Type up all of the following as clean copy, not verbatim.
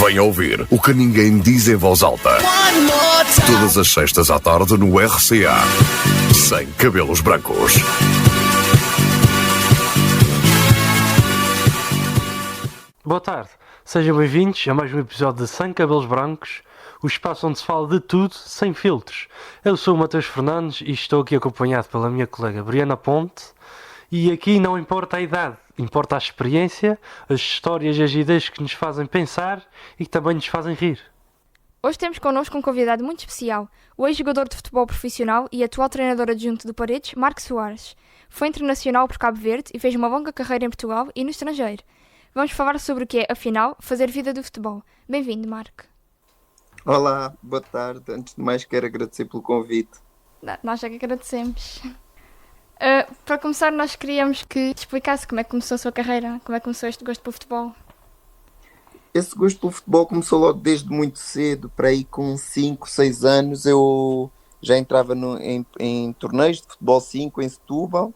Venha ouvir o que ninguém diz em voz alta. Todas as sextas à tarde no RCA. Sem cabelos brancos. Boa tarde, sejam bem-vindos a mais um episódio de Sem Cabelos Brancos, o espaço onde se fala de tudo, sem filtros. Eu sou o Matheus Fernandes e estou aqui acompanhado pela minha colega Briana Ponte. E aqui não importa a idade, importa a experiência, as histórias e as ideias que nos fazem pensar e que também nos fazem rir. Hoje temos connosco um convidado muito especial, o ex-jogador de futebol profissional e atual treinador adjunto do Paredes, Marco Soares. Foi internacional por Cabo Verde e fez uma longa carreira em Portugal e no estrangeiro. Vamos falar sobre o que é, afinal, fazer vida do futebol. Bem-vindo, Marco. Olá, boa tarde. Antes de mais, quero agradecer pelo convite. Nós já que agradecemos. Para começar, nós queríamos que te explicasse como é que começou a sua carreira, como é que começou este gosto pelo futebol. Esse gosto pelo futebol começou logo desde muito cedo, para aí com 5, 6 anos. Eu já entrava em torneios de futebol 5 em Setúbal.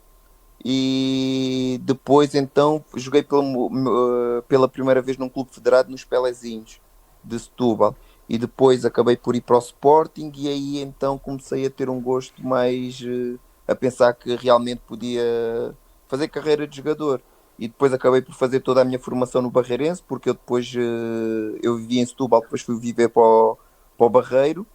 E depois então joguei pela primeira vez num clube federado nos Pelezinhos de Setúbal e depois acabei por ir para o Sporting e aí então comecei a ter um gosto mais a pensar que realmente podia fazer carreira de jogador e depois acabei por fazer toda a minha formação no Barreirense porque eu depois eu vivia em Setúbal, depois fui viver para o Barreiro.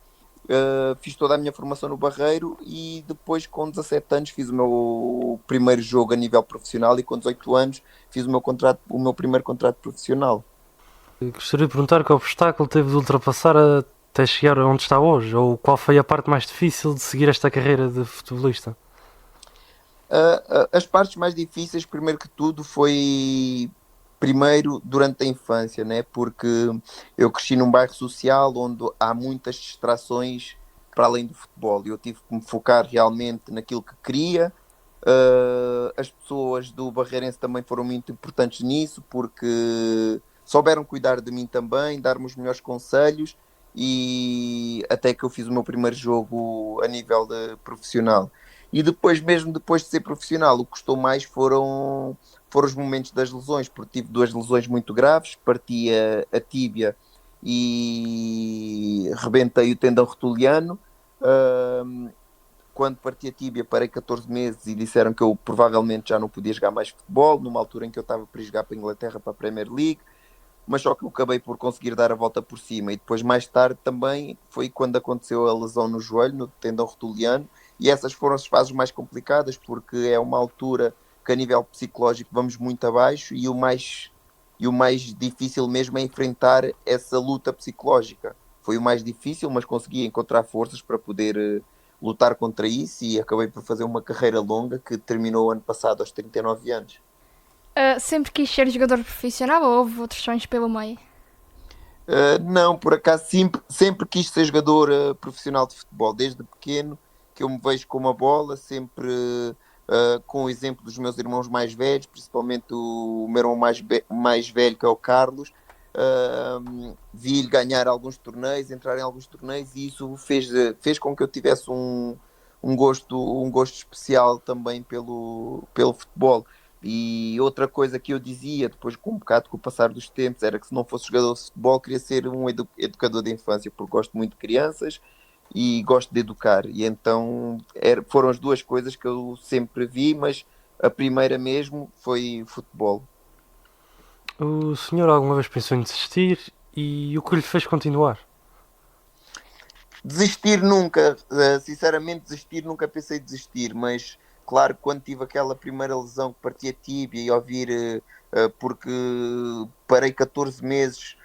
Fiz toda a minha formação no Barreiro e depois com 17 anos fiz o meu primeiro jogo a nível profissional e com 18 anos fiz o meu primeiro contrato profissional. Gostaria de perguntar que obstáculo teve de ultrapassar até chegar onde está hoje, ou qual foi a parte mais difícil de seguir esta carreira de futebolista? As partes mais difíceis, primeiro que tudo, foi durante a infância, né? Porque eu cresci num bairro social onde há muitas distrações para além do futebol e eu tive que me focar realmente naquilo que queria. As pessoas do Barreirense também foram muito importantes nisso porque souberam cuidar de mim também, dar-me os melhores conselhos e até que eu fiz o meu primeiro jogo a nível profissional. E depois, mesmo depois de ser profissional, o que custou mais foram os momentos das lesões, porque tive 2 lesões muito graves, parti a tíbia e rebentei o tendão rotuliano. Quando parti a tíbia parei 14 meses e disseram que eu provavelmente já não podia jogar mais futebol, numa altura em que eu estava para jogar para a Inglaterra, para a Premier League, mas só que eu acabei por conseguir dar a volta por cima e depois mais tarde também foi quando aconteceu a lesão no joelho, no tendão rotuliano, e essas foram as fases mais complicadas porque é uma altura que a nível psicológico vamos muito abaixo e o mais difícil mesmo é enfrentar essa luta psicológica. Foi o mais difícil, mas consegui encontrar forças para poder lutar contra isso e acabei por fazer uma carreira longa que terminou ano passado aos 39 anos. Sempre quis ser jogador profissional ou houve outros sonhos pelo meio? Não, por acaso sempre quis ser jogador profissional de futebol, desde pequeno que eu me vejo com uma bola, sempre com o exemplo dos meus irmãos mais velhos, principalmente o meu irmão mais velho, que é o Carlos. Vi-lhe ganhar alguns torneios, entrar em alguns torneios e isso fez com que eu tivesse um gosto especial também pelo futebol. E outra coisa que eu dizia, depois com um bocado com o passar dos tempos, era que se não fosse jogador de futebol, queria ser um educador de infância, porque gosto muito de crianças e gosto de educar. E então foram as duas coisas que eu sempre vi, mas a primeira mesmo foi futebol. O senhor alguma vez pensou em desistir e o que lhe fez continuar? Desistir nunca, sinceramente desistir nunca pensei em desistir, mas claro que quando tive aquela primeira lesão que parti a tíbia e ouvir, porque parei 14 meses,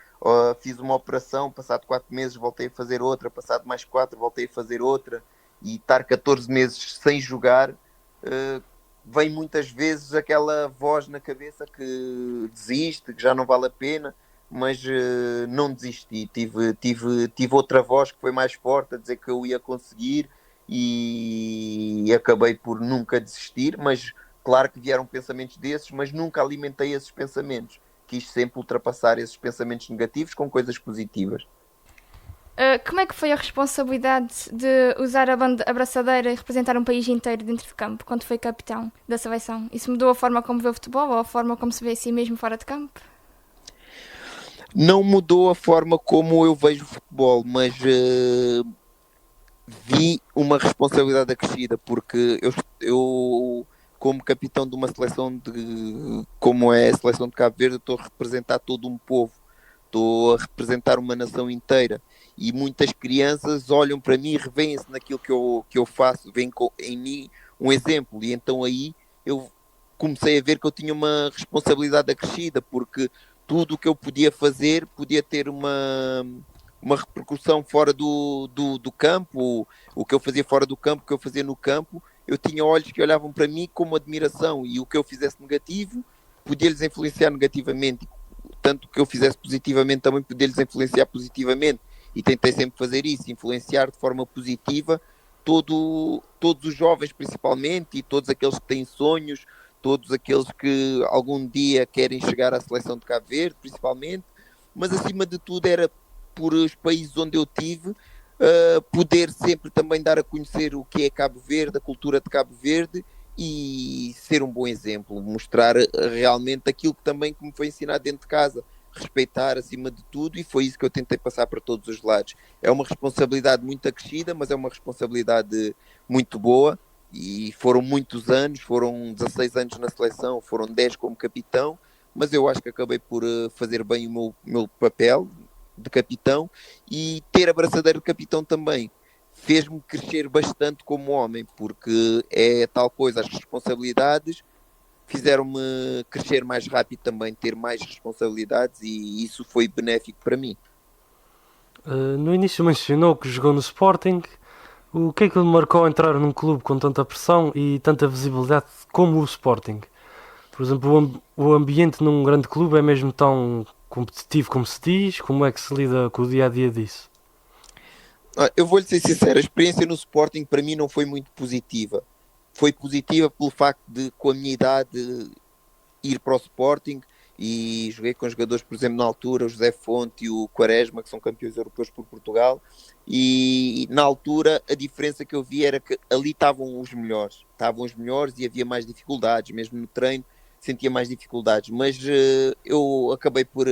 fiz uma operação, passado 4 meses voltei a fazer outra, passado mais 4 voltei a fazer outra e estar 14 meses sem jogar, vem muitas vezes aquela voz na cabeça que desiste, que já não vale a pena, mas não desisti, tive outra voz que foi mais forte a dizer que eu ia conseguir e acabei por nunca desistir, mas claro que vieram pensamentos desses, mas nunca alimentei esses pensamentos, quis sempre ultrapassar esses pensamentos negativos com coisas positivas. Como é que foi a responsabilidade de usar a braçadeira e representar um país inteiro dentro de campo, quando foi capitão da seleção? Isso mudou a forma como vê o futebol ou a forma como se vê a si mesmo fora de campo? Não mudou a forma como eu vejo o futebol, mas vi uma responsabilidade acrescida, porque eu, como capitão de uma seleção como é a seleção de Cabo Verde, estou a representar todo um povo, estou a representar uma nação inteira, e muitas crianças olham para mim e revêem-se naquilo que eu faço, veem em mim um exemplo, e então aí eu comecei a ver que eu tinha uma responsabilidade acrescida, porque tudo o que eu podia fazer podia ter uma repercussão fora do campo, o que eu fazia fora do campo, o que eu fazia no campo, eu tinha olhos que olhavam para mim com admiração, e o que eu fizesse negativo podia-lhes influenciar negativamente, tanto que eu fizesse positivamente também podia-lhes influenciar positivamente, e tentei sempre fazer isso, influenciar de forma positiva todos os jovens principalmente, e todos aqueles que têm sonhos, todos aqueles que algum dia querem chegar à seleção de Cabo Verde, principalmente, mas acima de tudo era por os países onde eu tive, poder sempre também dar a conhecer o que é Cabo Verde, a cultura de Cabo Verde, e ser um bom exemplo, mostrar realmente aquilo que também me foi ensinado dentro de casa, respeitar acima de tudo, e foi isso que eu tentei passar para todos os lados. É uma responsabilidade muito acrescida, mas é uma responsabilidade muito boa, e foram muitos anos, foram 16 anos na seleção, foram 10 como capitão, mas eu acho que acabei por fazer bem o meu papel de capitão, e ter a braçadeira de capitão também fez-me crescer bastante como homem, porque é tal coisa, as responsabilidades fizeram-me crescer mais rápido também, ter mais responsabilidades, e isso foi benéfico para mim. No início mencionou que jogou no Sporting. O que é que lhe marcou a entrar num clube com tanta pressão e tanta visibilidade como o Sporting? Por exemplo, o ambiente num grande clube é mesmo tão competitivo como se diz? Como é que se lida com o dia-a-dia disso? Eu vou-lhe ser sincero, a experiência no Sporting para mim não foi muito positiva. Foi positiva pelo facto de, com a minha idade, ir para o Sporting, e joguei com jogadores, por exemplo, na altura, o José Fonte e o Quaresma, que são campeões europeus por Portugal, e na altura a diferença que eu vi era que ali estavam os melhores e havia mais dificuldades, mesmo no treino sentia mais dificuldades, mas eu acabei por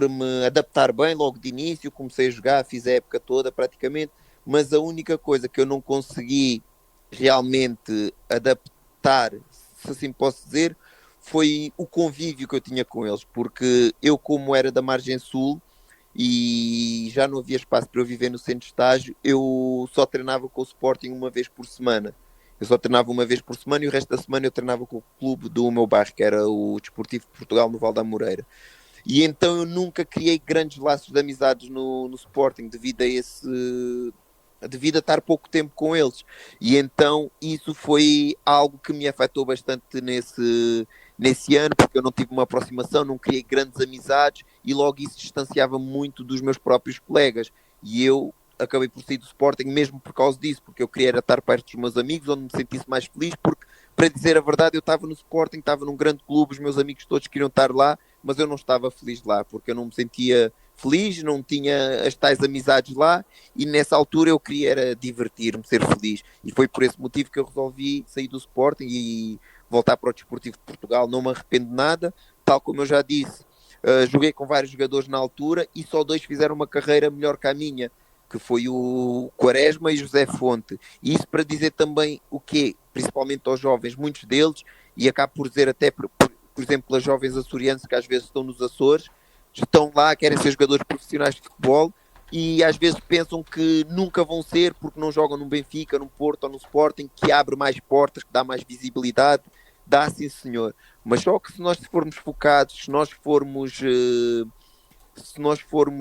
me adaptar bem logo de início, comecei a jogar, fiz a época toda praticamente, mas a única coisa que eu não consegui realmente adaptar, se assim posso dizer, foi o convívio que eu tinha com eles, porque eu, como era da margem sul e já não havia espaço para eu viver no centro de estágio, eu só treinava com o Sporting uma vez por semana. Eu só treinava uma vez por semana, e o resto da semana eu treinava com o clube do meu bairro, que era o Desportivo de Portugal, no Val da Moreira. E então eu nunca criei grandes laços de amizades no Sporting, devido a estar pouco tempo com eles. E então isso foi algo que me afetou bastante nesse ano, porque eu não tive uma aproximação, não criei grandes amizades, e logo isso distanciava muito dos meus próprios colegas. E eu acabei por sair do Sporting mesmo por causa disso, porque eu queria estar perto dos meus amigos, onde me sentisse mais feliz, porque, para dizer a verdade, eu estava no Sporting, estava num grande clube, os meus amigos todos queriam estar lá, mas eu não estava feliz lá, porque eu não me sentia feliz, não tinha as tais amizades lá, e nessa altura eu queria era divertir-me, ser feliz, e foi por esse motivo que eu resolvi sair do Sporting e voltar para o Desportivo de Portugal. Não me arrependo de nada, tal como eu já disse, joguei com vários jogadores na altura, e só dois fizeram uma carreira melhor que a minha, que foi o Quaresma e José Fonte. E isso para dizer também o quê? Principalmente aos jovens, muitos deles, e acabo por dizer até, por exemplo, as jovens açorianas que às vezes estão nos Açores, estão lá, querem ser jogadores profissionais de futebol, e às vezes pensam que nunca vão ser porque não jogam no Benfica, no Porto ou no Sporting, que abre mais portas, que dá mais visibilidade. Dá, sim senhor, mas só que se nós formos focados, se nós formos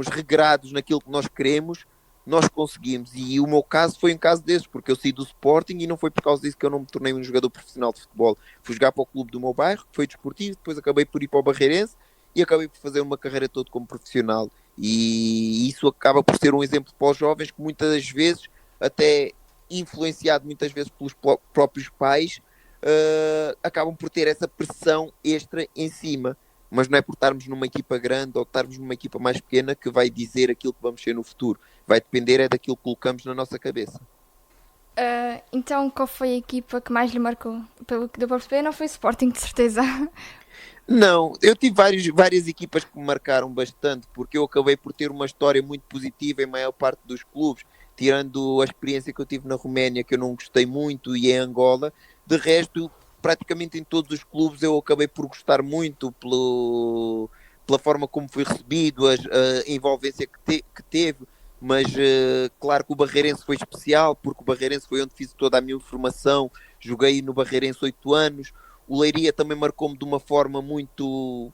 regrados naquilo que nós queremos, nós conseguimos. E o meu caso foi um caso desses, porque eu saí do Sporting e não foi por causa disso que eu não me tornei um jogador profissional de futebol. Fui jogar para o clube do meu bairro, que foi desportivo, depois acabei por ir para o Barreirense e acabei por fazer uma carreira toda como profissional. E isso acaba por ser um exemplo para os jovens, que muitas vezes, até influenciado muitas vezes pelos próprios pais, acabam por ter essa pressão extra em cima. Mas não é por estarmos numa equipa grande ou estarmos numa equipa mais pequena que vai dizer aquilo que vamos ser no futuro. Vai depender é daquilo que colocamos na nossa cabeça. Então, qual foi a equipa que mais lhe marcou? Pelo que deu para perceber, não foi o Sporting, de certeza. Não, eu tive várias equipas que me marcaram bastante, porque eu acabei por ter uma história muito positiva em maior parte dos clubes, tirando a experiência que eu tive na Roménia, que eu não gostei muito, e em Angola. De resto, praticamente em todos os clubes eu acabei por gostar muito pela forma como fui recebido, a envolvência que teve, mas claro que o Barreirense foi especial, porque o Barreirense foi onde fiz toda a minha formação, joguei no Barreirense 8 anos. O Leiria também marcou-me de uma forma uh,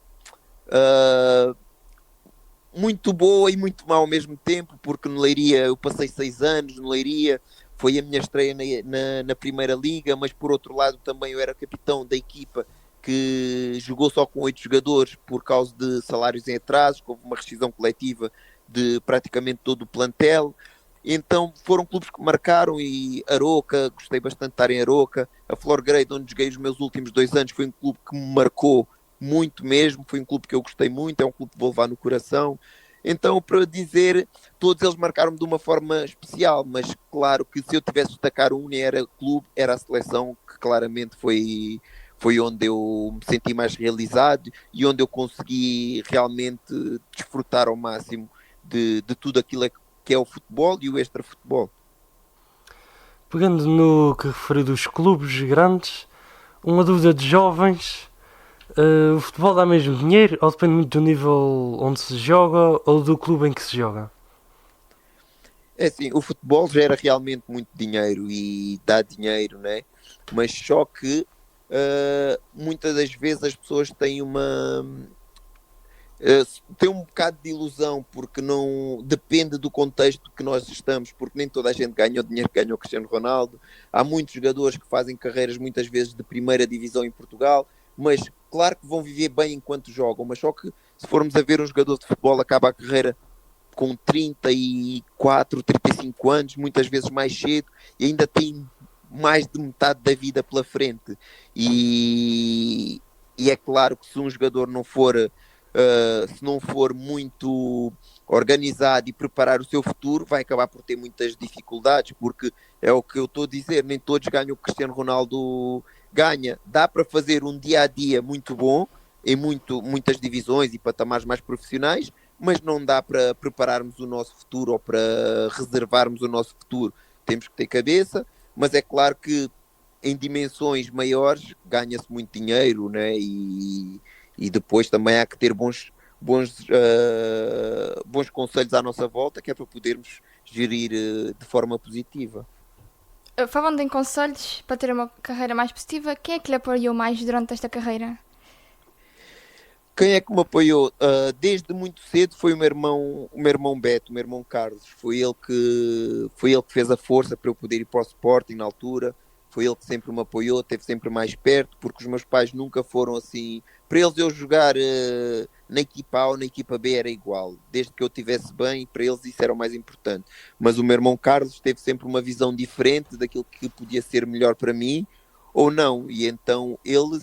muito boa e muito má ao mesmo tempo, porque no Leiria eu passei 6 anos, no Leiria foi a minha estreia na Primeira Liga, mas por outro lado também eu era capitão da equipa que jogou só com 8 jogadores por causa de salários em atraso, houve uma rescisão coletiva de praticamente todo o plantel. Então foram clubes que marcaram, e Aroca, gostei bastante de estar em Aroca. A Florgrade, onde joguei os meus últimos 2 anos, foi um clube que me marcou muito mesmo, foi um clube que eu gostei muito, é um clube que vou levar no coração. Então, para dizer, todos eles marcaram-me de uma forma especial, mas claro que se eu tivesse de destacar um, nem era clube, era a seleção, que claramente foi onde eu me senti mais realizado e onde eu consegui realmente desfrutar ao máximo de tudo aquilo que é o futebol e o extra-futebol. Pegando no que referiu dos clubes grandes, uma dúvida de jovens: o futebol dá mesmo dinheiro ou depende muito do nível onde se joga ou do clube em que se joga? É assim, o futebol gera realmente muito dinheiro e dá dinheiro, né? Mas só que muitas das vezes as pessoas têm tem um bocado de ilusão, porque não depende do contexto que nós estamos, porque nem toda a gente ganha o dinheiro que ganha o Cristiano Ronaldo. Há muitos jogadores que fazem carreiras muitas vezes de primeira divisão em Portugal, mas claro que vão viver bem enquanto jogam, mas só que se formos a ver um jogador de futebol acaba a carreira com 34, 35 anos, muitas vezes mais cedo, e ainda tem mais de metade da vida pela frente. E é claro que se um jogador não for se não for muito organizado e preparar o seu futuro, vai acabar por ter muitas dificuldades, porque é o que eu estou a dizer, nem todos ganham o que Cristiano Ronaldo ganha. Dá para fazer um dia a dia muito bom em muitas divisões e patamares mais profissionais, mas não dá para prepararmos o nosso futuro ou para reservarmos o nosso futuro. Temos que ter cabeça, mas é claro que em dimensões maiores ganha-se muito dinheiro, né? E depois também há que ter bons conselhos à nossa volta, que é para podermos gerir de forma positiva. Falando em conselhos para ter uma carreira mais positiva, quem é que lhe apoiou mais durante esta carreira? Quem é que me apoiou? Desde muito cedo foi o meu irmão Beto, o meu irmão Carlos. Foi ele que fez a força para eu poder ir para o Sporting na altura. Foi ele que sempre me apoiou, esteve sempre mais perto, porque os meus pais nunca foram assim. Para eles eu jogar na equipa A ou na equipa B era igual. Desde que eu estivesse bem, para eles isso era o mais importante. Mas o meu irmão Carlos teve sempre uma visão diferente daquilo que podia ser melhor para mim ou não. E então ele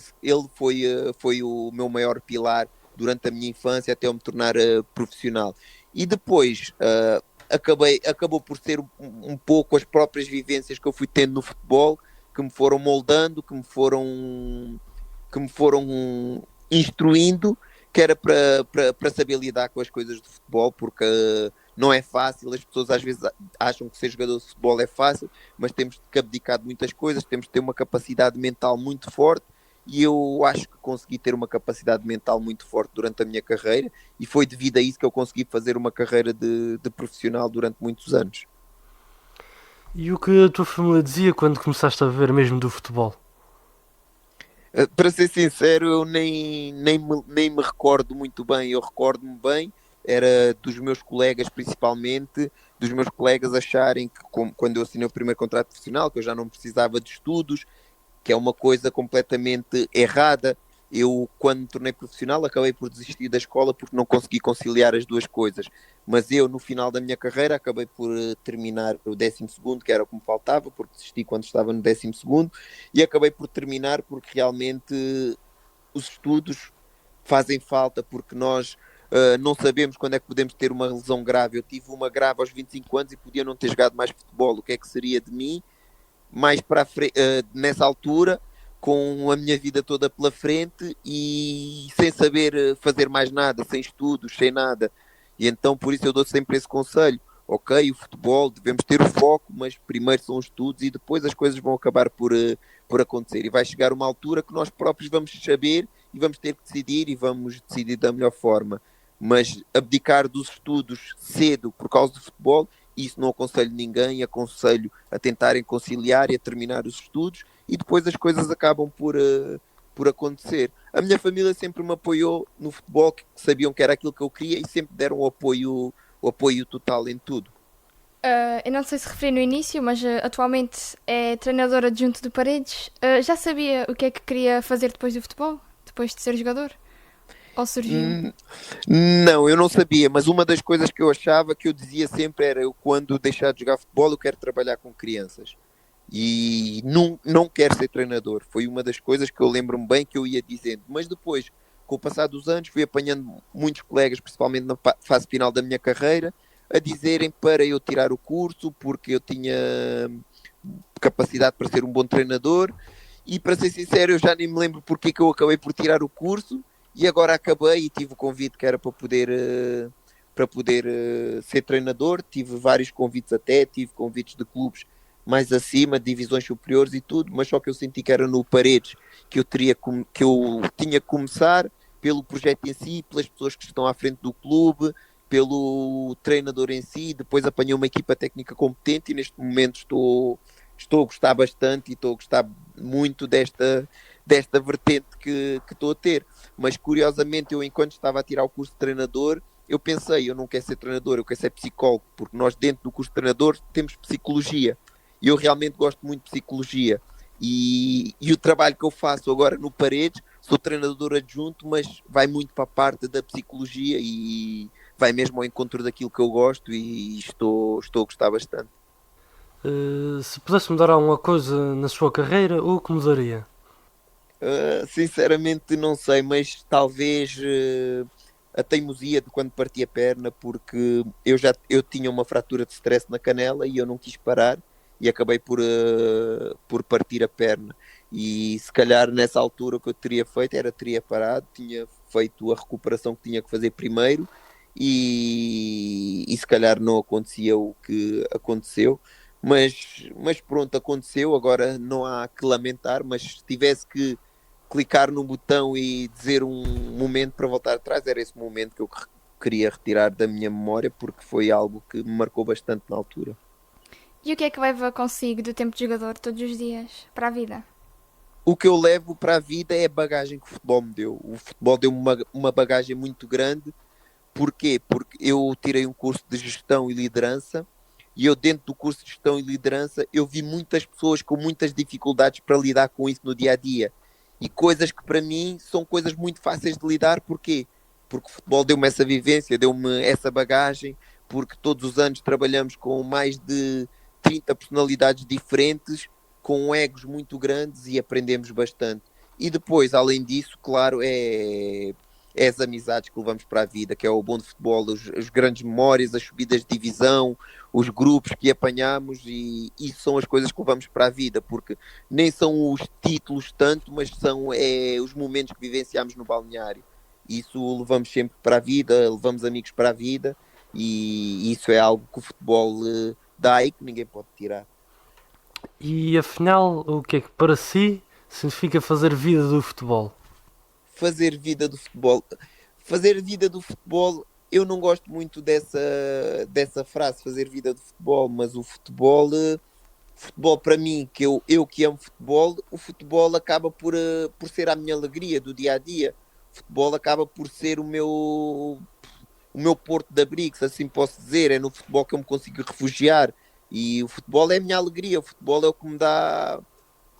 foi o meu maior pilar durante a minha infância até eu me tornar profissional. E depois acabou por ser um pouco as próprias vivências que eu fui tendo no futebol que me foram moldando, que me foram instruindo, que era para saber lidar com as coisas de futebol, porque não é fácil. As pessoas às vezes acham que ser jogador de futebol é fácil, mas temos que abdicar de muitas coisas, temos que ter uma capacidade mental muito forte, e eu acho que consegui ter uma capacidade mental muito forte durante a minha carreira, e foi devido a isso que eu consegui fazer uma carreira de profissional durante muitos anos. E o que a tua família dizia quando começaste a ver mesmo do futebol? Para ser sincero, eu nem me recordo muito bem. Eu recordo-me bem, era dos meus colegas principalmente, dos meus colegas acharem que quando eu assinei o primeiro contrato profissional, que eu já não precisava de estudos, que é uma coisa completamente errada. Eu, quando me tornei profissional, acabei por desistir da escola porque não consegui conciliar as duas coisas. Mas eu, no final da minha carreira, acabei por terminar o 12º, que era o que me faltava, porque desisti quando estava no 12º, e acabei por terminar porque realmente os estudos fazem falta, porque nós não sabemos quando é que podemos ter uma lesão grave. Eu tive uma grave aos 25 anos e podia não ter jogado mais futebol. O que é que seria de mim mais nessa altura, com a minha vida toda pela frente e sem saber fazer mais nada, sem estudos, sem nada. E então por isso eu dou sempre esse conselho. Ok, o futebol, devemos ter o foco, mas primeiro são os estudos e depois as coisas vão acabar por acontecer. E vai chegar uma altura que nós próprios vamos saber e vamos ter que decidir e vamos decidir da melhor forma. Mas abdicar dos estudos cedo por causa do futebol, isso não aconselho ninguém, aconselho a tentarem conciliar e a terminar os estudos e depois as coisas acabam por acontecer. A minha família sempre me apoiou no futebol, que sabiam que era aquilo que eu queria e sempre deram o apoio total em tudo. Eu não sei se referi no início, mas atualmente é treinador adjunto do Paredes. Já sabia o que é que queria fazer depois do futebol? Depois de ser jogador? Ou surgiu? Não, eu não sabia, mas uma das coisas que eu achava, que eu dizia sempre era, eu quando deixar de jogar futebol eu quero trabalhar com crianças. E não quero ser treinador. Foi uma das coisas que eu lembro-me bem que eu ia dizendo. Mas depois, com o passar dos anos, fui apanhando muitos colegas, principalmente na fase final da minha carreira, a dizerem para eu tirar o curso, porque eu tinha capacidade para ser um bom treinador. E para ser sincero, eu já nem me lembro porque que eu acabei por tirar o curso. E agora acabei e tive o convite que era para poder ser treinador. Tive vários convites até, tive convites de clubes mais acima, divisões superiores e tudo, mas só que eu senti que era no Paredes que eu tinha que começar pelo projeto em si, pelas pessoas que estão à frente do clube, pelo treinador em si. Depois apanhei uma equipa técnica competente e neste momento estou a gostar bastante e estou a gostar muito desta vertente que estou a ter. Mas curiosamente eu, enquanto estava a tirar o curso de treinador, eu pensei, eu não quero ser treinador, eu quero ser psicólogo, porque nós dentro do curso de treinador temos psicologia. E eu realmente gosto muito de psicologia. E o trabalho que eu faço agora no Paredes, sou treinador adjunto, mas vai muito para a parte da psicologia e vai mesmo ao encontro daquilo que eu gosto e estou a gostar bastante. Se pudesse mudar alguma coisa na sua carreira, o que mudaria? Sinceramente não sei, mas talvez a teimosia de quando parti a perna, porque eu tinha uma fratura de stress na canela e eu não quis parar e acabei por partir a perna. E se calhar nessa altura o que eu teria feito era teria parado, tinha feito a recuperação que tinha que fazer primeiro e se calhar não acontecia o que aconteceu. Mas pronto, aconteceu, agora não há que lamentar, mas se tivesse que clicar no botão e dizer um momento para voltar atrás, era esse momento que eu queria retirar da minha memória, porque foi algo que me marcou bastante na altura. E o que é que leva consigo do tempo de jogador todos os dias para a vida? O que eu levo para a vida é a bagagem que o futebol me deu. O futebol deu-me uma bagagem muito grande. Porquê? Porque eu tirei um curso de gestão e liderança e eu dentro do curso de gestão e liderança eu vi muitas pessoas com muitas dificuldades para lidar com isso no dia a dia. E coisas que para mim são coisas muito fáceis de lidar. Porquê? Porque o futebol deu-me essa vivência, deu-me essa bagagem, porque todos os anos trabalhamos com mais de 30 personalidades diferentes, com egos muito grandes e aprendemos bastante. E depois, além disso, claro, é as amizades que levamos para a vida, que é o bom de futebol, as grandes memórias, as subidas de divisão, os grupos que apanhamos e isso são as coisas que levamos para a vida, porque nem são os títulos tanto, mas são os momentos que vivenciamos no balneário. Isso levamos sempre para a vida, levamos amigos para a vida e isso é algo que o futebol dá e que ninguém pode tirar. E afinal, o que é que para si significa fazer vida do futebol? Fazer vida do futebol. Fazer vida do futebol, eu não gosto muito dessa frase, fazer vida do futebol, mas o futebol para mim, que eu que amo futebol, o futebol acaba por ser a minha alegria do dia a dia. O futebol acaba por ser o meu porto de abrigo, se assim posso dizer. É no futebol que eu me consigo refugiar. E o futebol é a minha alegria, o futebol é o que me dá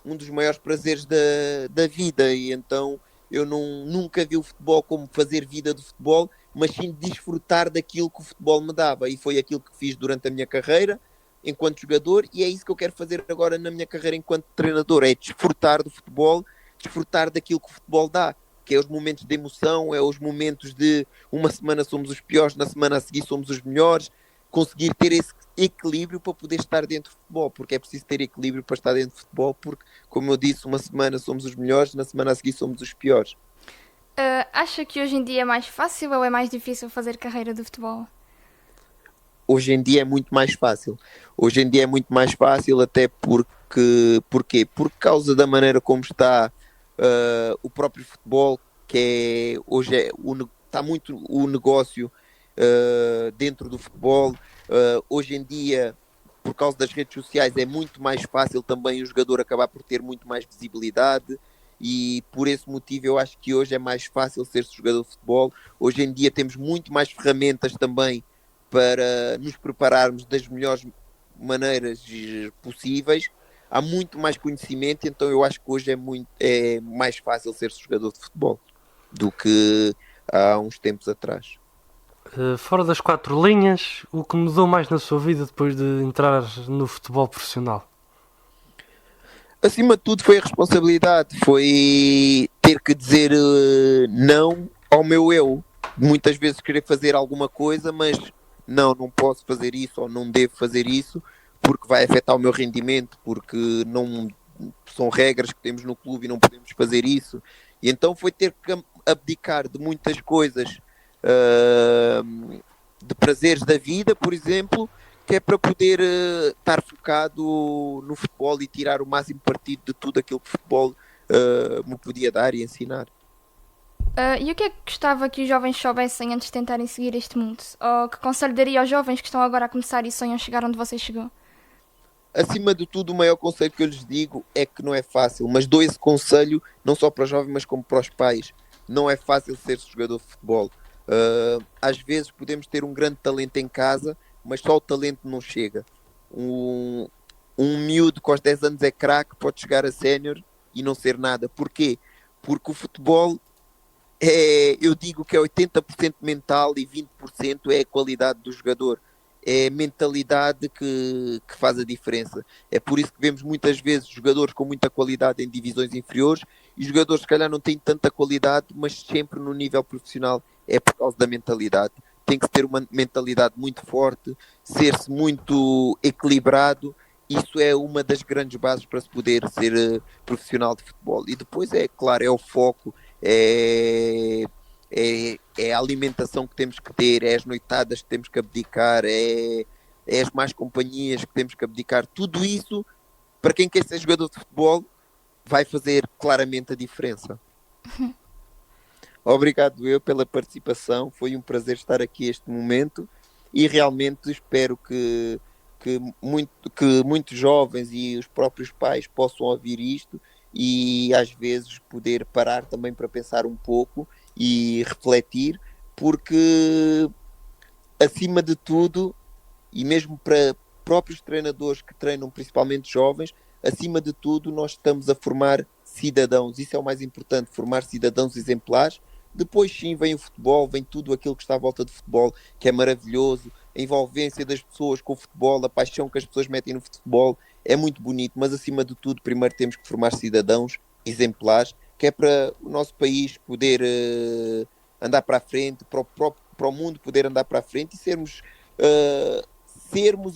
um dos maiores prazeres da vida. E então eu nunca vi o futebol como fazer vida do futebol, mas sim desfrutar daquilo que o futebol me dava. E foi aquilo que fiz durante a minha carreira enquanto jogador, e é isso que eu quero fazer agora na minha carreira enquanto treinador, é desfrutar do futebol, desfrutar daquilo que o futebol dá, que é os momentos de emoção, é os momentos de uma semana somos os piores, na semana a seguir somos os melhores, conseguir ter equilíbrio para poder estar dentro do futebol, porque é preciso ter equilíbrio para estar dentro do futebol, porque, como eu disse, uma semana somos os melhores, na semana a seguir somos os piores. Acha que hoje em dia é mais fácil ou é mais difícil fazer carreira de futebol? Hoje em dia é muito mais fácil. Hoje em dia é muito mais fácil, até porque... Porquê? Por causa da maneira como está o próprio futebol, que é, hoje está muito o negócio dentro do futebol. Hoje em dia, por causa das redes sociais, é muito mais fácil também o jogador acabar por ter muito mais visibilidade, e por esse motivo eu acho que hoje é mais fácil ser-se jogador de futebol. Hoje em dia temos muito mais ferramentas também para nos prepararmos das melhores maneiras possíveis. Há muito mais conhecimento, então eu acho que hoje é mais fácil ser-se jogador de futebol do que há uns tempos atrás. Fora das 4 linhas, o que mudou mais na sua vida depois de entrar no futebol profissional? Acima de tudo foi a responsabilidade, foi ter que dizer não ao meu eu. Muitas vezes querer fazer alguma coisa, mas não posso fazer isso ou não devo fazer isso, porque vai afetar o meu rendimento, porque não são regras que temos no clube e não podemos fazer isso. E então foi ter que abdicar de muitas coisas, de prazeres da vida, por exemplo, que é para poder estar focado no futebol e tirar o máximo partido de tudo aquilo que o futebol me podia dar e ensinar. E o que é que gostava que os jovens soubessem antes de tentarem seguir este mundo? Ou que conselho daria aos jovens que estão agora a começar e sonham chegar onde você chegou? Acima de tudo, o maior conselho que eu lhes digo é que não é fácil, mas dou esse conselho não só para os jovens, mas como para os pais. Não é fácil ser jogador de futebol. Às vezes podemos ter um grande talento em casa, mas só o talento não chega. Um miúdo que aos 10 anos é craque pode chegar a sénior e não ser nada. Porquê? Porque o futebol eu digo que é 80% mental e 20% é a qualidade do jogador. É a mentalidade que faz a diferença. É por isso que vemos muitas vezes jogadores com muita qualidade em divisões inferiores e jogadores que se calhar não têm tanta qualidade, mas sempre no nível profissional. É por causa da mentalidade. Tem que ter uma mentalidade muito forte, ser-se muito equilibrado. Isso é uma das grandes bases para se poder ser profissional de futebol. E depois claro, é o foco, é a alimentação que temos que ter, é as noitadas que temos que abdicar, é as más companhias que temos que abdicar. Tudo isso, para quem quer ser jogador de futebol, vai fazer claramente a diferença. Obrigado eu pela participação, foi um prazer estar aqui este momento e realmente espero que muitos jovens e os próprios pais possam ouvir isto e às vezes poder parar também para pensar um pouco e refletir, porque acima de tudo, e mesmo para próprios treinadores que treinam principalmente jovens, acima de tudo nós estamos a formar cidadãos, isso é o mais importante, formar cidadãos exemplares. Depois sim vem o futebol, vem tudo aquilo que está à volta do futebol, que é maravilhoso, a envolvência das pessoas com o futebol, a paixão que as pessoas metem no futebol, é muito bonito, mas acima de tudo primeiro temos que formar cidadãos exemplares, que é para o nosso país poder andar para a frente, para o mundo poder andar para a frente e sermos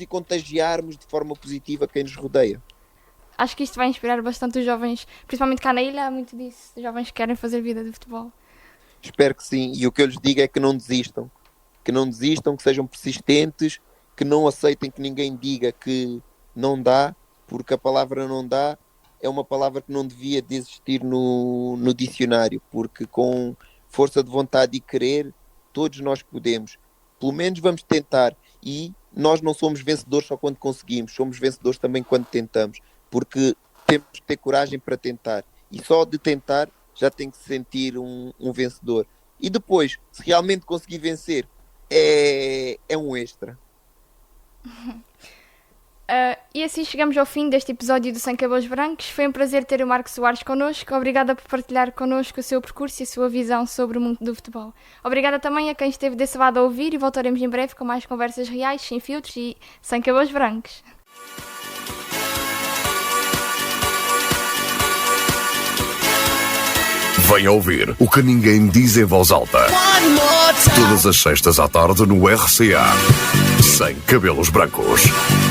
e contagiarmos de forma positiva quem nos rodeia. Acho que isto vai inspirar bastante os jovens, principalmente cá na ilha, há muito disso, os jovens que querem fazer vida de futebol. Espero que sim, e o que eu lhes digo é que não desistam, que sejam persistentes, que não aceitem que ninguém diga que não dá, porque a palavra não dá é uma palavra que não devia de existir no dicionário, porque com força de vontade e querer, todos nós podemos. Pelo menos vamos tentar, e nós não somos vencedores só quando conseguimos, somos vencedores também quando tentamos, porque temos que ter coragem para tentar, e só de tentar já tem que se sentir um vencedor. E depois, se realmente conseguir vencer, é um extra. E assim chegamos ao fim deste episódio do Sem Cabelos Brancos. Foi um prazer ter o Marco Soares connosco. Obrigada por partilhar connosco o seu percurso e a sua visão sobre o mundo do futebol. Obrigada também a quem esteve desse lado a ouvir e voltaremos em breve com mais conversas reais, sem filtros e sem cabelos brancos. Venha ouvir o que ninguém diz em voz alta. Todas as sextas à tarde no RCA. sem cabelos brancos.